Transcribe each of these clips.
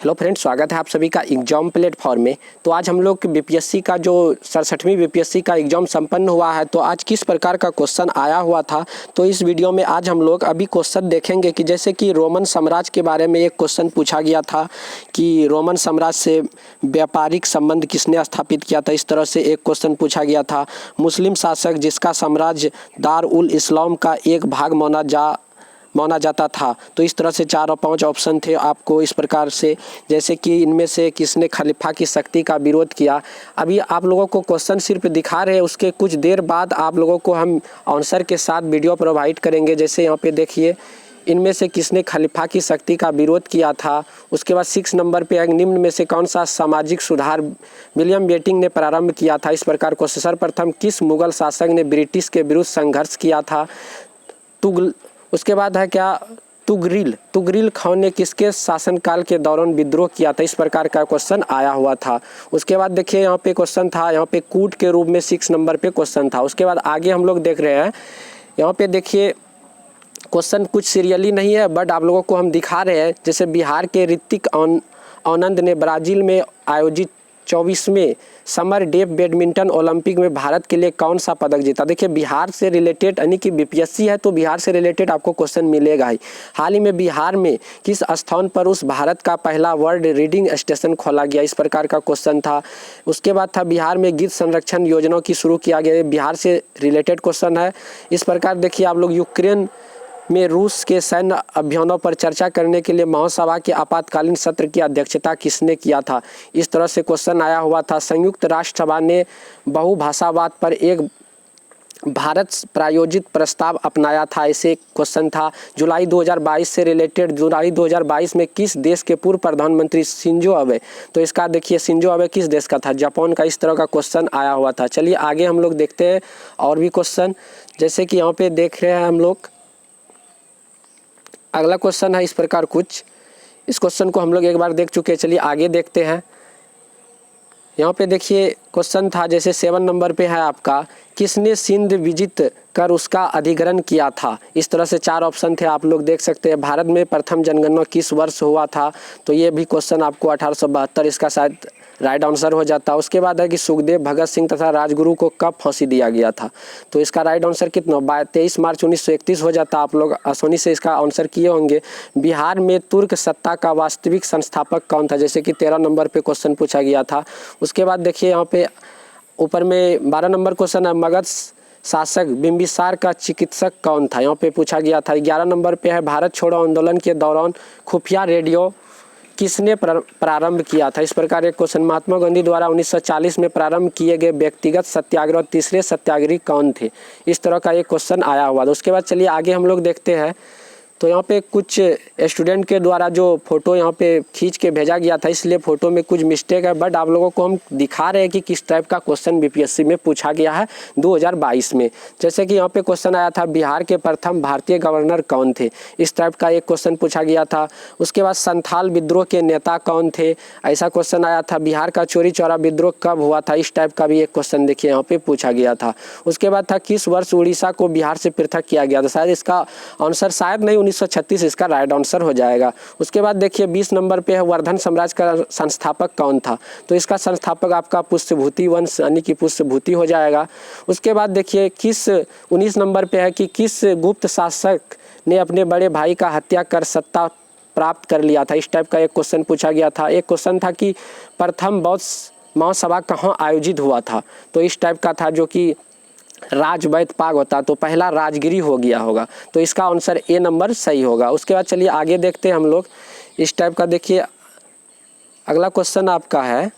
Hello friends, स्वागत है आप सभी का एग्जाम प्लेटफॉर्म में। तो आज हम लोग बीपीएससी का जो 67वीं बीपीएससी का एग्जाम संपन्न हुआ है, तो आज किस प्रकार का क्वेश्चन आया हुआ था, तो इस वीडियो में आज हम लोग अभी क्वेश्चन देखेंगे कि जैसे कि रोमन साम्राज्य के बारे में एक क्वेश्चन पूछा गया था कि रोमन साम्राज्य से व्यापारिक संबंध किसने स्थापित किया था। इस तरह से एक क्वेश्चन पूछा गया था। मुस्लिम शासक जिसका साम्राज्य दार उल इस्लाम का एक भाग माना जाता था। तो इस तरह से 4 और 5 ऑप्शन थे आपको इस प्रकार से, जैसे कि इनमें से किसने खलीफा की शक्ति का विरोध किया। अभी आप लोगों को क्वेश्चन सिर्फ दिखा रहे हैं, उसके कुछ देर बाद आप लोगों को हम आंसर के साथ वीडियो प्रोवाइड करेंगे। जैसे यहाँ पे देखिए, इनमें से किसने खलीफा की शक्ति का विरोध किया था। उसके बाद 6 नंबर पे निम्न में से कौन सा सामाजिक सुधार विलियम बेंटिक ने प्रारंभ किया था। इस प्रकार को सर्वप्रथम किस मुगल शासक ने ब्रिटिश के विरुद्ध संघर्ष किया था। उसके बाद है क्या, तुगरिल खान ने किसके शासनकाल के दौरान विद्रोह किया था। इस प्रकार का क्वेश्चन आया हुआ था। उसके बाद देखिए यहाँ पे क्वेश्चन था, यहाँ पे कूट के रूप में 6 नंबर पे क्वेश्चन था। उसके बाद आगे हम लोग देख रहे हैं, यहाँ पे देखिए क्वेश्चन कुछ सीरियली नहीं है, बट आप लोगों को हम दिखा रहे हैं। जैसे बिहार के ऋतिक आनंद ने ब्राज़ील में आयोजित 24वें समर डेफ बैडमिंटन ओलंपिक में भारत के लिए कौन सा पदक जीता। देखिए बिहार से रिलेटेड, यानी कि बीपीएससी है तो बिहार से रिलेटेड आपको क्वेश्चन मिलेगा ही। हाल ही में बिहार में किस स्थान पर उस भारत का पहला वर्ल्ड रीडिंग स्टेशन खोला गया। इस प्रकार का क्वेश्चन था। उसके बाद था बिहार में गिद्ध संरक्षण योजना की शुरू किया गया। बिहार से रिलेटेड क्वेश्चन है। इस प्रकार देखिए आप लोग, यूक्रेन में रूस के सैन्य अभियानों पर चर्चा करने के लिए महासभा के आपातकालीन सत्र की अध्यक्षता किसने किया था। इस तरह से क्वेश्चन आया हुआ था। संयुक्त राष्ट्र सभा ने बहुभाषावाद पर एक भारत प्रायोजित प्रस्ताव अपनाया था। ऐसे क्वेश्चन था। जुलाई 2022 से रिलेटेड, जुलाई 2022 में किस देश के पूर्व प्रधानमंत्री शिंजो अबे, तो इसका देखिए शिंजो अबे किस देश का था, जापान का। इस तरह का क्वेश्चन आया हुआ था। चलिए आगे हम लोग देखते हैं और भी क्वेश्चन। जैसे कि यहाँ पे देख रहे हैं हम लोग, अगला क्वेश्चन है इस प्रकार कुछ। इस क्वेश्चन को हम लोग एक बार देख चुके हैं। चलिए आगे देखते हैं। यहाँ पे देखिए क्वेश्चन था, जैसे 7 नंबर पे है आपका, किसने सिंध विजित कर उसका अधिग्रहण किया था। इस तरह से 4 ऑप्शन थे, आप लोग देख सकते हैं। भारत में प्रथम जनगणना किस वर्ष हुआ था, तो ये भी क्वेश्चन आपको 1872 इसका शायद राइट आंसर हो जाता। उसके बाद है कि सुखदेव, भगत सिंह तथा राजगुरु को कब फांसी दिया गया था, तो इसका राइट आंसर कितना, 23 मार्च 1931 हो जाता। आप लोग आसानी से इसका आंसर किए होंगे। बिहार में तुर्क सत्ता का वास्तविक संस्थापक कौन था, जैसे कि 13 नंबर पे क्वेश्चन पूछा गया था। उसके बाद देखिए यहाँ पे ऊपर में 12 नंबर क्वेश्चन है, मगध शासक बिंबिसार का चिकित्सक कौन था, यहाँ पे पूछा गया था। 11 नंबर पे है, भारत छोड़ो आंदोलन के दौरान खुफिया रेडियो किसने प्रारंभ किया था। इस प्रकार एक क्वेश्चन, महात्मा गांधी द्वारा 1940 में प्रारंभ किए गए व्यक्तिगत सत्याग्रह तीसरे सत्याग्रही कौन थे। इस तरह का एक क्वेश्चन आया हुआ था। उसके बाद चलिए आगे हम लोग देखते हैं। तो यहाँ पे कुछ स्टूडेंट के द्वारा जो फोटो यहाँ पे खींच के भेजा गया था, इसलिए फ़ोटो में कुछ मिस्टेक है, बट आप लोगों को हम दिखा रहे हैं कि किस टाइप का क्वेश्चन बीपीएससी में पूछा गया है 2022 में। जैसे कि यहाँ पे क्वेश्चन आया था, बिहार के प्रथम भारतीय गवर्नर कौन थे। इस टाइप का एक क्वेश्चन पूछा गया था। उसके बाद संथाल विद्रोह के नेता कौन थे, ऐसा क्वेश्चन आया था। बिहार का चौरी चौरा विद्रोह कब हुआ था, इस टाइप का भी एक क्वेश्चन देखिए यहाँ पे पूछा गया था। उसके बाद था, किस वर्ष उड़ीसा को बिहार से पृथक किया गया था। शायद इसका आंसर शायद नहीं, 1936 इसका राइट आंसर हो जाएगा। उसके बाद देखिए 20 नंबर पे है, वर्धन साम्राज्य का संस्थापक कौन था, तो इसका संस्थापक आपका पुष्यभूति वंश यानी कि पुष्यभूति हो जाएगा। उसके बाद देखिए 19 नंबर पे है कि किस गुप्त शासक ने अपने बड़े भाई का हत्या कर सत्ता प्राप्त कर लिया था। इस टाइप का एक क्वेश्चन पूछा गया था। एक क्वेश्चन था कि प्रथम बौद्ध महासभा कहाँ आयोजित हुआ था, तो इस टाइप का था, जो कि राजवैद पाग होता तो पहला राजगिरी हो गया होगा, तो इसका आंसर ए नंबर सही होगा। उसके बाद चलिए आगे देखते हैं हम लोग। इस टाइप का देखिए अगला क्वेश्चन आपका है,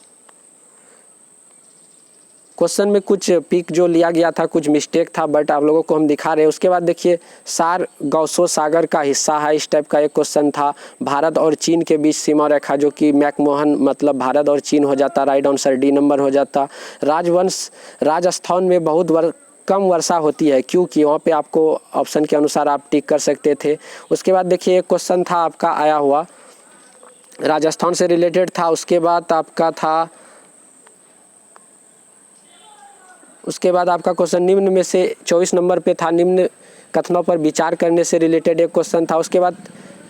क्वेश्चन में कुछ पिक जो लिया गया था कुछ मिस्टेक था, बट आप लोगों को हम दिखा रहे हैं। उसके बाद देखिए सार गौसो सागर का हिस्सा है। इस टाइप का एक क्वेश्चन था। भारत और चीन के बीच सीमा रेखा, जो कि मैकमोहन मतलब भारत और चीन हो जाता, राइट आंसर डी नंबर हो जाता। राजवंश राजस्थान में बहुत कम वर्षा होती है, क्योंकि वहाँ पे आपको ऑप्शन के अनुसार आप टिक कर सकते थे। उसके बाद देखिए एक क्वेश्चन था आपका आया हुआ, राजस्थान से रिलेटेड था। उसके बाद आपका था, उसके बाद आपका क्वेश्चन निम्न में से 24 नंबर पे था, निम्न कथनों पर विचार करने से रिलेटेड एक क्वेश्चन था। उसके बाद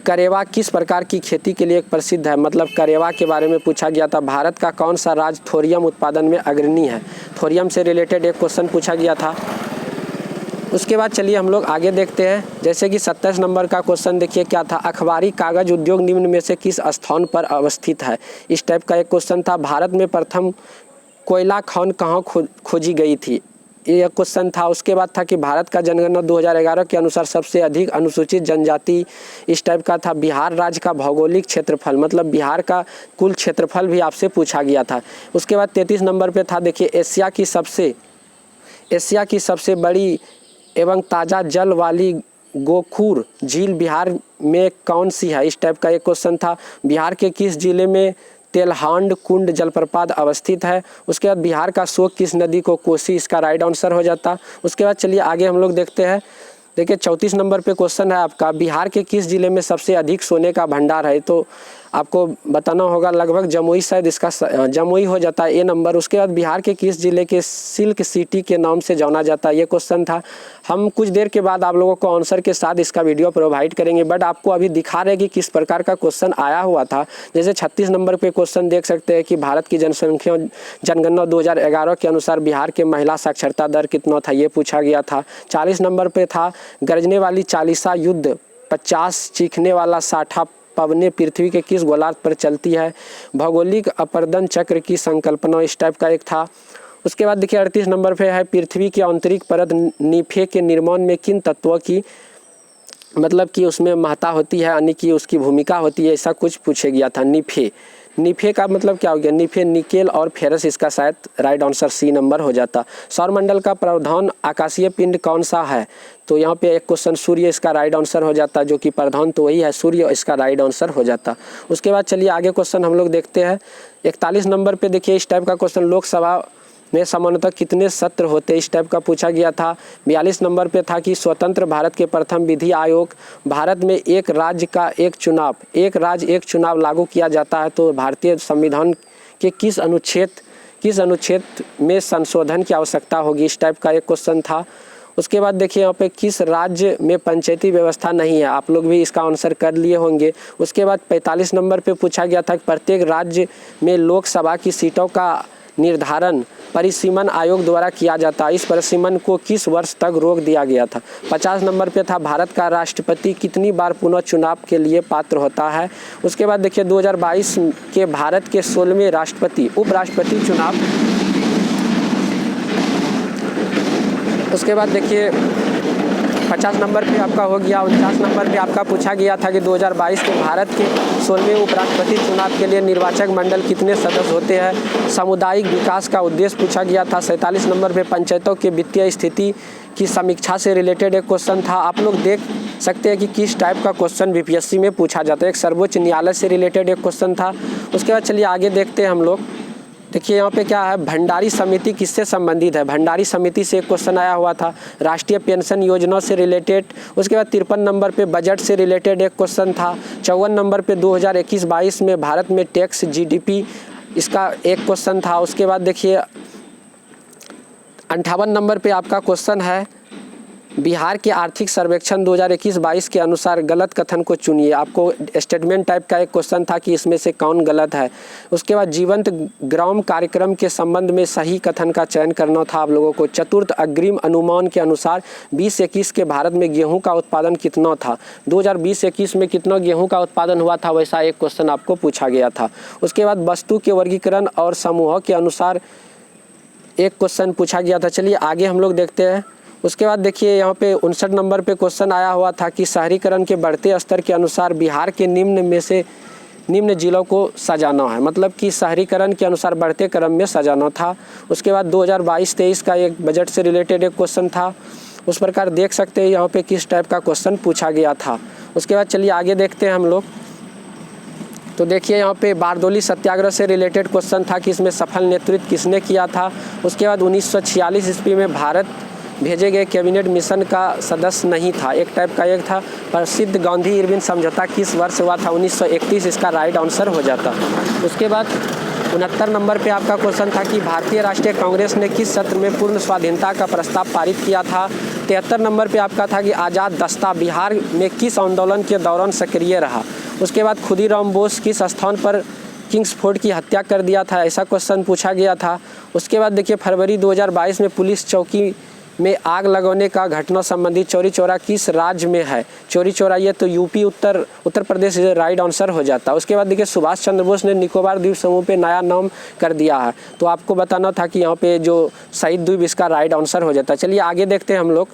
करेवा किस प्रकार की खेती के लिए प्रसिद्ध है, मतलब करेवा के बारे में पूछा गया था। भारत का कौन सा राज्य थोरियम उत्पादन में अग्रणी है, थोरियम से रिलेटेड एक क्वेश्चन पूछा गया था। उसके बाद चलिए हम लोग आगे देखते हैं, जैसे कि 27 नंबर का क्वेश्चन देखिए क्या था, अखबारी कागज उद्योग निम्न में से किस स्थान पर अवस्थित है, इस टाइप का एक क्वेश्चन था। भारत में प्रथम कोयला खान कहाँ खोजी गई थी, ये क्वेश्चन था। उसके बाद था कि भारत का जनगणना 2011 के अनुसार सबसे अधिक अनुसूचित जनजाति, इस टाइप का था। बिहार राज्य का भौगोलिक क्षेत्रफल, मतलब बिहार का कुल क्षेत्रफल भी आपसे पूछा गया था। उसके बाद 33 नंबर पे था देखिए, एशिया की सबसे बड़ी एवं ताज़ा जल वाली गोखुर झील बिहार में कौन सी है, इस टाइप का एक क्वेश्चन था। बिहार के किस जिले में तेलहांड कुंड जलप्रपात अवस्थित है। उसके बाद बिहार का शोक किस नदी को कोसी, इसका राइट आंसर हो जाता। उसके बाद चलिए आगे हम लोग देखते हैं, देखिए 34 नंबर पे क्वेश्चन है आपका, बिहार के किस जिले में सबसे अधिक सोने का भंडार है, तो आपको बताना होगा लगभग जमुई, शायद इसका जमुई हो जाता है ए नंबर। उसके बाद बिहार के किस जिले के सिल्क सिटी के नाम से जाना जाता है, ये क्वेश्चन था। हम कुछ देर के बाद आप लोगों को आंसर के साथ इसका वीडियो प्रोवाइड करेंगे, बट आपको अभी दिखा रहे कि किस प्रकार का क्वेश्चन आया हुआ था। जैसे 36 नंबर पे क्वेश्चन देख सकते हैं कि भारत की जनगणना 2011 के अनुसार बिहार के महिला साक्षरता दर कितना था, ये पूछा गया था। 40 नंबर पे था, गरजने वाली चालीसा युद्ध 50 चीखने वाला 60 पवने पृथ्वी के किस गोलार्ध पर चलती है। भौगोलिक अपर्दन चक्र की संकल्पना, इस टाइप का एक था। उसके बाद देखिए 38 नंबर पे है, पृथ्वी की आंतरिक परत नीफे के निर्माण में किन तत्वों की, मतलब कि उसमें महत्ता होती है, यानी कि उसकी भूमिका होती है, ऐसा कुछ पूछे गया था। नीफे का मतलब क्या हो गया, नीफे निकेल और फेरस, इसका शायद राइट आंसर सी नंबर हो जाता। सौरमंडल का प्रधान आकाशीय पिंड कौन सा है, तो यहाँ पे एक क्वेश्चन सूर्य, इसका राइट आंसर हो जाता, जो कि प्रधान तो वही है सूर्य, इसका राइट आंसर हो जाता। उसके बाद चलिए आगे क्वेश्चन हम लोग देखते हैं। 41 नंबर पे देखिए इस टाइप का क्वेश्चन, लोकसभा में सामान्यतः कितने सत्र होते, इस टाइप का पूछा गया था। 42 नंबर पे था कि स्वतंत्र भारत के प्रथम विधि आयोग, भारत में एक राज्य एक चुनाव लागू किया जाता है, तो भारतीय संविधान के किस अनुच्छेद में संशोधन की आवश्यकता होगी, इस टाइप का एक क्वेश्चन था। उसके बाद देखिए यहाँ पे किस राज्य में पंचायती व्यवस्था नहीं है, आप लोग भी इसका आंसर कर लिए होंगे। उसके बाद 45 नंबर पे पूछा गया था कि प्रत्येक राज्य में लोकसभा की सीटों का निर्धारण परिसीमन आयोग द्वारा किया जाता है, इस परिसीमन को किस वर्ष तक रोक दिया गया था। 50 नंबर पे था, भारत का राष्ट्रपति कितनी बार पुनः चुनाव के लिए पात्र होता है। उसके बाद देखिए 2022 के भारत के 16वें राष्ट्रपति उपराष्ट्रपति चुनाव। उसके बाद देखिए 50 नंबर पे आपका हो गया। 49 नंबर पे आपका पूछा गया था कि 2022 के भारत के 16वें उपराष्ट्रपति चुनाव के लिए निर्वाचक मंडल कितने सदस्य होते हैं। सामुदायिक विकास का उद्देश्य पूछा गया था। 47 नंबर पे पंचायतों के वित्तीय स्थिति की समीक्षा से रिलेटेड एक क्वेश्चन था। आप लोग देख सकते हैं कि किस टाइप का क्वेश्चन बीपीएससी में पूछा जाता है, एक सर्वोच्च न्यायालय से रिलेटेड एक क्वेश्चन था। उसके बाद चलिए आगे देखते हैं हम लोग। देखिए यहाँ पे क्या है, भंडारी समिति किससे संबंधित है, भंडारी समिति से एक क्वेश्चन आया हुआ था। राष्ट्रीय पेंशन योजना से रिलेटेड। उसके बाद 53 नंबर पे बजट से रिलेटेड एक क्वेश्चन था। 54 नंबर पे 2021-22 में भारत में टैक्स जीडीपी, इसका एक क्वेश्चन था। उसके बाद देखिए 58 नंबर पे आपका क्वेश्चन है, बिहार के आर्थिक सर्वेक्षण 2021-22 के अनुसार गलत कथन को चुनिए। आपको स्टेटमेंट टाइप का एक क्वेश्चन था कि इसमें से कौन गलत है। उसके बाद जीवंत ग्राम कार्यक्रम के संबंध में सही कथन का चयन करना था आप लोगों को। चतुर्थ अग्रिम अनुमान के अनुसार 2021 के भारत में गेहूं का उत्पादन कितना था, 2020-21 में कितना गेहूं का उत्पादन हुआ था, वैसा एक क्वेश्चन आपको पूछा गया था। उसके बाद वस्तु के वर्गीकरण और समूहों के अनुसार एक क्वेश्चन पूछा गया था। चलिए आगे हम लोग देखते हैं। उसके बाद देखिए यहाँ पे 59 नंबर पे क्वेश्चन आया हुआ था कि शहरीकरण के बढ़ते स्तर के अनुसार बिहार के निम्न जिलों को सजाना है, मतलब कि शहरीकरण के अनुसार बढ़ते क्रम में सजाना था। उसके बाद 2022-23 का एक बजट से रिलेटेड एक क्वेश्चन था। उस प्रकार देख सकते हैं यहाँ पे किस टाइप का क्वेश्चन पूछा गया था। उसके बाद चलिए आगे देखते हैं हम लोग। तो देखिए यहाँ पे बारदोली सत्याग्रह से रिलेटेड क्वेश्चन था कि इसमें सफल नेतृत्व किसने किया था। उसके बाद 1946 ईस्वी में भारत भेजे गए कैबिनेट मिशन का सदस्य नहीं था, एक टाइप का एक था। प्रसिद्ध गांधी इरविन समझौता किस वर्ष हुआ था, 1931, इसका राइट आंसर हो जाता। उसके बाद 69 नंबर पे आपका क्वेश्चन था कि भारतीय राष्ट्रीय कांग्रेस ने किस सत्र में पूर्ण स्वाधीनता का प्रस्ताव पारित किया था। 73 नंबर पे आपका था कि आज़ाद दस्ता बिहार में किस आंदोलन के दौरान सक्रिय रहा। उसके बाद खुदीराम बोस किस स्थान पर किंग्सफोर्ड की हत्या कर दिया था, ऐसा क्वेश्चन पूछा गया था। उसके बाद देखिए फरवरी 2022 में पुलिस चौकी में आग लगाने का घटना संबंधी चौरी चौरा किस राज्य में है। चौरी चौरा ये तो UP Uttar Pradesh right answer हो जाता है। उसके बाद देखिए सुभाष चंद्र बोस ने निकोबार द्वीप समूह पे नया नाम कर दिया है, तो आपको बताना था कि यहाँ पे जो शहीद द्वीप इसका राइट आंसर हो जाता है। चलिए आगे देखते हैं हम लोग।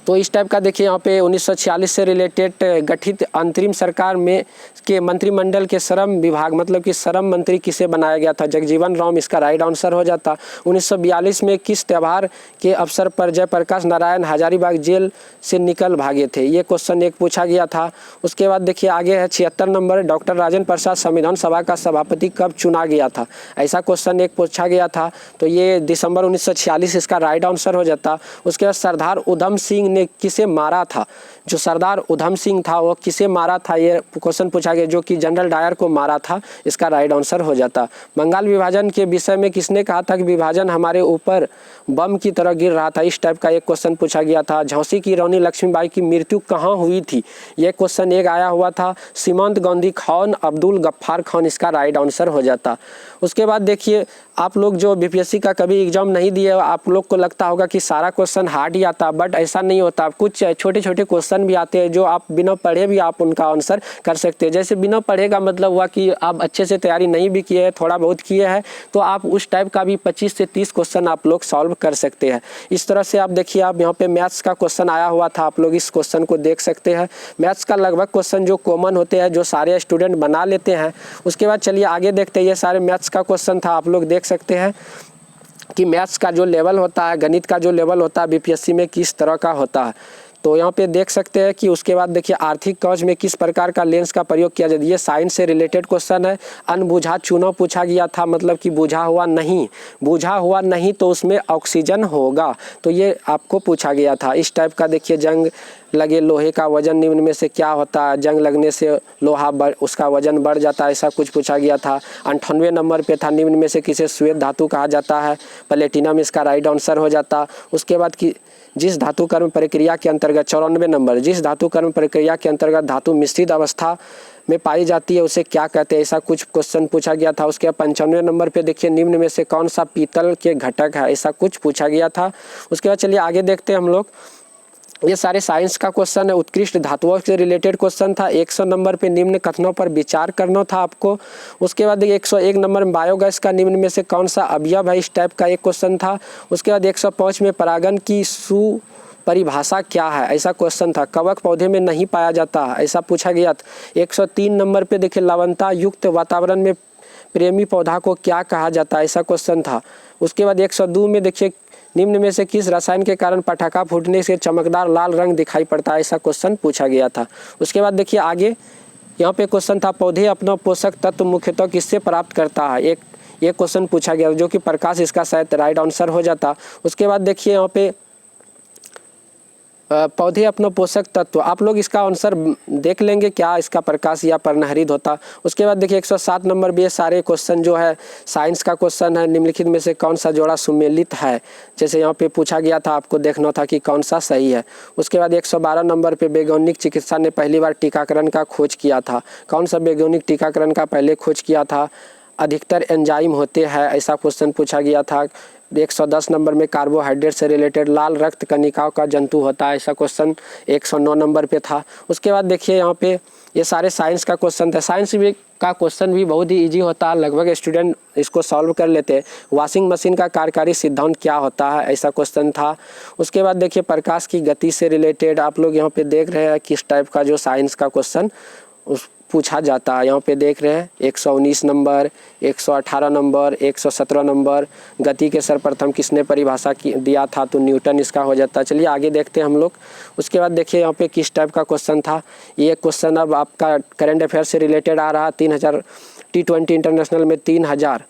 तो इस टाइप का देखिए यहाँ पे 1946 से रिलेटेड गठित अंतरिम सरकार में के मंत्रिमंडल के श्रम विभाग मतलब कि श्रम मंत्री किसे बनाया गया था, जगजीवन राम इसका राइट आंसर हो जाता। 1942 में किस त्यौहार के अवसर पर जयप्रकाश नारायण हजारीबाग जेल से निकल भागे थे, ये क्वेश्चन एक पूछा गया था। उसके बाद देखिए आगे है 76 नंबर, डॉक्टर राजेंद्र प्रसाद संविधान सभा का सभापति कब चुना गया था, ऐसा क्वेश्चन एक पूछा गया था, तो ये दिसंबर 1946 इसका राइट आंसर हो जाता। उसके बाद सरदार उधम सिंह ने किसे मारा था, जो सरदार उधम सिंह था वो किसे मारा था, ये क्वेश्चन पूछा गया, जो कि जनरल डायर को मारा था, इसका राइट आंसर हो जाता। बंगाल विभाजन के विषय में किसने कहा था कि विभाजन हमारे ऊपर बम की तरह गिर रहा था, इस टाइप का एक क्वेश्चन पूछा गया था। झांसी की रानी लक्ष्मीबाई की मृत्यु कहाँ हुई थी, यह क्वेश्चन एक आया हुआ था, सीमांत गांधी खान अब्दुल गफ्फार खान, इसका राइट आंसर हो जाता। उसके बाद देखिए आप लोग जो बीपीएससी का कभी एग्जाम नहीं दिए, आप लोग को लगता होगा कि सारा क्वेश्चन हार्ड ही आता, बट ऐसा नहीं होता। कुछ छोटे छोटे क्वेश्चन भी आते हैं जो आप बिना पढ़े भी आप उनका आंसर कर सकते हैं। जैसे बिना पढ़े का मतलब हुआ कि आप अच्छे से तैयारी नहीं भी किए हैं, थोड़ा बहुत किए हैं, तो आप उस टाइप का भी 25 से 30 क्वेश्चन आप लोग सॉल्व कर सकते हैं। इस तरह से आप देखिए, आप यहाँ पे मैथ्स का क्वेश्चन आया हुआ था, आप लोग इस क्वेश्चन को देख सकते हैं। मैथ्स का लगभग क्वेश्चन जो कॉमन होते हैं, जो सारे स्टूडेंट बना लेते हैं। उसके बाद चलिए आगे देखते हैं, ये सारे मैथ्स का क्वेश्चन था, आप लोग देख सकते हैं कि मैथ्स का जो लेवल होता है, गणित का जो लेवल होता है बीपीएससी में किस तरह का होता है। तो यहाँ पे देख सकते हैं कि उसके बाद देखिए आर्थिक कवच में किस प्रकार का लेंस का प्रयोग किया जाता है, ये साइंस से रिलेटेड क्वेश्चन है। अनबुझा चुनाव पूछा गया था, मतलब कि बुझा हुआ नहीं तो उसमें ऑक्सीजन होगा, तो ये आपको पूछा गया था। इस टाइप का देखिए, जंग लगे लोहे का वजन निम्न में से क्या होता है, जंग लगने से लोहा उसका वजन बढ़ जाता है, ऐसा कुछ पूछा गया था। 98 नंबर पे था, निम्न में से किसे श्वेत धातु कहा जाता है, प्लेटिनम इसका राइट आंसर हो जाता। उसके बाद कि जिस धातु कर्म प्रक्रिया के अंतर्गत 94 नंबर, जिस धातु कर्म प्रक्रिया के अंतर्गत धातु मिश्रित अवस्था में पाई जाती है उसे क्या कहते हैं, ऐसा कुछ क्वेश्चन पूछा गया था। उसके बाद 95 नंबर पे देखिए, निम्न में से कौन सा पीतल के घटक है, ऐसा कुछ पूछा गया था। उसके बाद चलिए आगे देखते हैं हम लोग। ये सारे साइंस का क्वेश्चन है, उत्कृष्ट धातुओं से रिलेटेड क्वेश्चन था। 100 नंबर पे निम्न कथनों पर विचार करना था आपको। उसके बाद 101 नंबर में बायोगैस का निम्न में से कौन सा अवयव है, इस टाइप का एक क्वेश्चन था। उसके बाद 105 में परागण की परिभाषा क्या है, ऐसा क्वेश्चन था। कवक पौधे में नहीं पाया जाता, ऐसा पूछा गया था। 103 नंबर पे देखिए, लवणता युक्त वातावरण में प्रेमी पौधा को क्या कहा जाता है, ऐसा क्वेश्चन था। उसके बाद 102 में देखिए, निम्न में से किस रसायन के कारण पटाखा फूटने से चमकदार लाल रंग दिखाई पड़ता है, ऐसा क्वेश्चन पूछा गया था। उसके बाद देखिए आगे यहाँ पे क्वेश्चन था, पौधे अपना पोषक तत्व मुख्यतः किससे प्राप्त करता है, एक क्वेश्चन पूछा गया, जो कि प्रकाश इसका शायद राइट आंसर हो जाता। उसके बाद देखिए यहाँ पे पौधे अपना पोषक तत्व, आप लोग इसका आंसर देख लेंगे क्या इसका प्रकाश या पर्णहरित होता। उसके बाद देखिए 107 नंबर भी, ये सारे क्वेश्चन जो है साइंस का क्वेश्चन है। निम्नलिखित में से कौन सा जोड़ा सुमेलित है, जैसे यहाँ पे पूछा गया था, आपको देखना था कि कौन सा सही है। उसके बाद 112 नंबर पे, वैज्ञानिक चिकित्सा ने पहली बार टीकाकरण का खोज किया था, कौन सा वैज्ञानिक टीकाकरण का पहले खोज किया था, अधिकतर एंजाइम होते हैं, ऐसा क्वेश्चन पूछा गया था। 110 नंबर में कार्बोहाइड्रेट से रिलेटेड लाल रक्त कणिकाओं का जंतु होता है, ऐसा क्वेश्चन 109 नंबर पे था। उसके बाद देखिए यहाँ पे ये सारे साइंस का क्वेश्चन था। साइंस का क्वेश्चन भी बहुत ही इजी होता है, लगभग स्टूडेंट इसको सॉल्व कर लेते हैं। वॉशिंग मशीन का कार्यकारी सिद्धांत क्या होता है, ऐसा क्वेश्चन था। उसके बाद देखिए प्रकाश की गति से रिलेटेड आप लोग यहाँ पे देख रहे हैं किस टाइप का जो साइंस का क्वेश्चन पूछा जाता है। यहाँ पे देख रहे हैं 119 नंबर, 118 नंबर, 117 नंबर, गति के सर्वप्रथम किसने परिभाषा दिया था, तो न्यूटन इसका हो जाता है। चलिए आगे देखते हैं हम लोग। उसके बाद देखिए यहाँ पे किस टाइप का क्वेश्चन था, ये क्वेश्चन अब आपका करंट अफेयर से रिलेटेड आ रहा। 3000 T20 इंटरनेशनल में 3000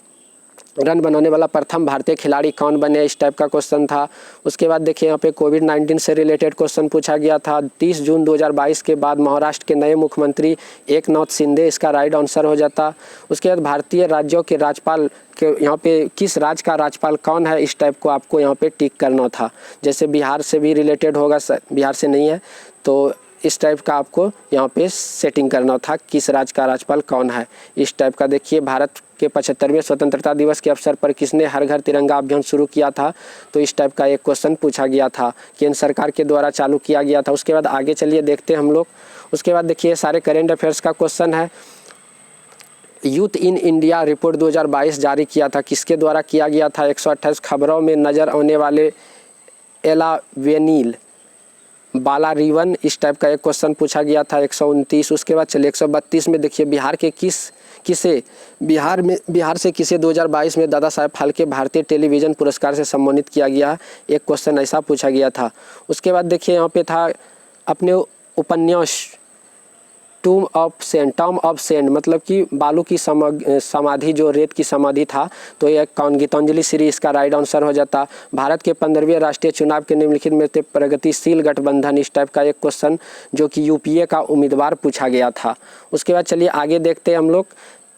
रन बनाने वाला प्रथम भारतीय खिलाड़ी कौन बने, इस टाइप का क्वेश्चन था। उसके बाद देखिए यहाँ पे कोविड-19 से रिलेटेड क्वेश्चन पूछा गया था। 30 जून 2022 के बाद महाराष्ट्र के नए मुख्यमंत्री एकनाथ शिंदे, इसका राइट आंसर हो जाता। उसके बाद भारतीय राज्यों के राज्यपाल के यहाँ पे किस राज्य का राज्यपाल कौन है, इस टाइप को आपको यहाँ पे टिक करना था। जैसे बिहार से भी रिलेटेड होगा, बिहार से नहीं है तो इस टाइप का आपको यहाँ पे सेटिंग करना था, किस राज्य का राज्यपाल कौन है, इस टाइप का। देखिए भारत के 75वें स्वतंत्रता दिवस के अवसर पर किसने हर घर तिरंगा अभियान शुरू किया था, तो इस टाइप का एक क्वेश्चन पूछा गया था, केंद्र सरकार के द्वारा चालू किया गया था। उसके बाद आगे चलिए देखते हैं हम लोग। उसके बाद देखिए सारे करेंट अफेयर्स का क्वेश्चन है। यूथ इन इंडिया रिपोर्ट 2022 जारी किया था, किसके द्वारा किया गया था। 128 खबरों में नजर आने वाले एलावेनिल बालारिवन, इस टाइप का एक क्वेश्चन पूछा गया था। 129। उसके बाद चलिए 132 में देखिए बिहार से किसे 2022 में दादा साहेब फाल्के भारतीय टेलीविज़न पुरस्कार से सम्मानित किया गया, एक क्वेश्चन ऐसा पूछा गया था। उसके बाद देखिए यहाँ पे था अपने उपन्यास टॉम ऑफ सैंड मतलब कि बालू की समाधि, जो रेत की समाधि था, तो यह कौन, गीतांजलि श्री, इसका राइट आंसर हो जाता। भारत के 15वें राष्ट्रीय चुनाव के निम्नलिखित में से प्रगतिशील गठबंधन, इस टाइप का एक क्वेश्चन जो कि यूपीए का उम्मीदवार पूछा गया था। उसके बाद चलिए आगे देखते हैं हम लोग।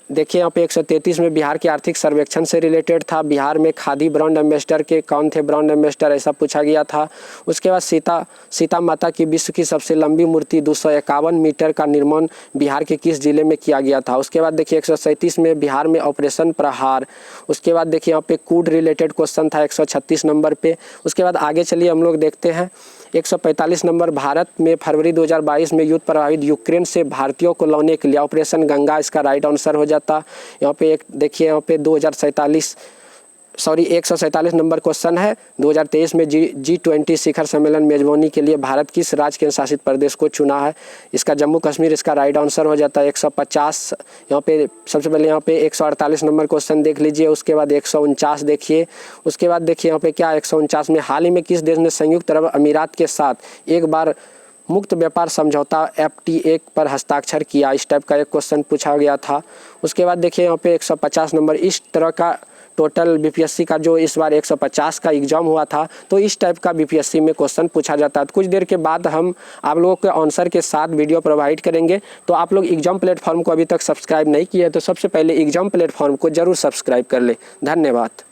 देखिए यहाँ पे 133 में बिहार के आर्थिक सर्वेक्षण से रिलेटेड था। बिहार में खादी ब्रांड एम्बेसडर के कौन थे ब्रांड एम्बेसडर, ऐसा पूछा गया था। उसके बाद सीता माता की विश्व की सबसे लंबी मूर्ति 251 मीटर का निर्माण बिहार के किस जिले में किया गया था। उसके बाद देखिए 137 में बिहार में ऑपरेशन प्रहार। उसके बाद देखिए यहाँ पे कूड रिलेटेड क्वेश्चन था 136 नंबर पे। उसके बाद आगे चलिए हम लोग देखते हैं 145 नंबर, भारत में फरवरी 2022 में युद्ध प्रभावित यूक्रेन से भारतीयों को लाने के लिए ऑपरेशन गंगा, इसका राइट आंसर हो जाता। यहाँ पे एक देखिए यहाँ पे 147 नंबर क्वेश्चन है। 2023 में G20 शिखर सम्मेलन मेजबानी के लिए भारत किस राज्य केंद्र शासित प्रदेश को चुना है, इसका जम्मू कश्मीर, इसका राइट आंसर हो जाता है। 150 यहाँ पे सबसे पहले यहाँ पे 148 नंबर क्वेश्चन देख लीजिए। उसके बाद 149 देखिए। उसके बाद देखिए यहाँ पे क्या 149 में हाल ही में किस देश ने संयुक्त अरब अमीरात के साथ एक बार मुक्त व्यापार समझौता FTA पर हस्ताक्षर किया, इस टाइप का एक क्वेश्चन पूछा गया था। उसके बाद देखिए यहाँ पे 150 नंबर, इस तरह का टोटल बीपीएससी का जो इस बार 150 का एग्जाम हुआ था, तो इस टाइप का बीपीएससी में क्वेश्चन पूछा जाता है। तो कुछ देर के बाद हम आप लोगों के आंसर के साथ वीडियो प्रोवाइड करेंगे। तो आप लोग एग्जाम प्लेटफॉर्म को अभी तक सब्सक्राइब नहीं किए तो सबसे पहले एग्जाम प्लेटफॉर्म को जरूर सब्सक्राइब कर ले। धन्यवाद।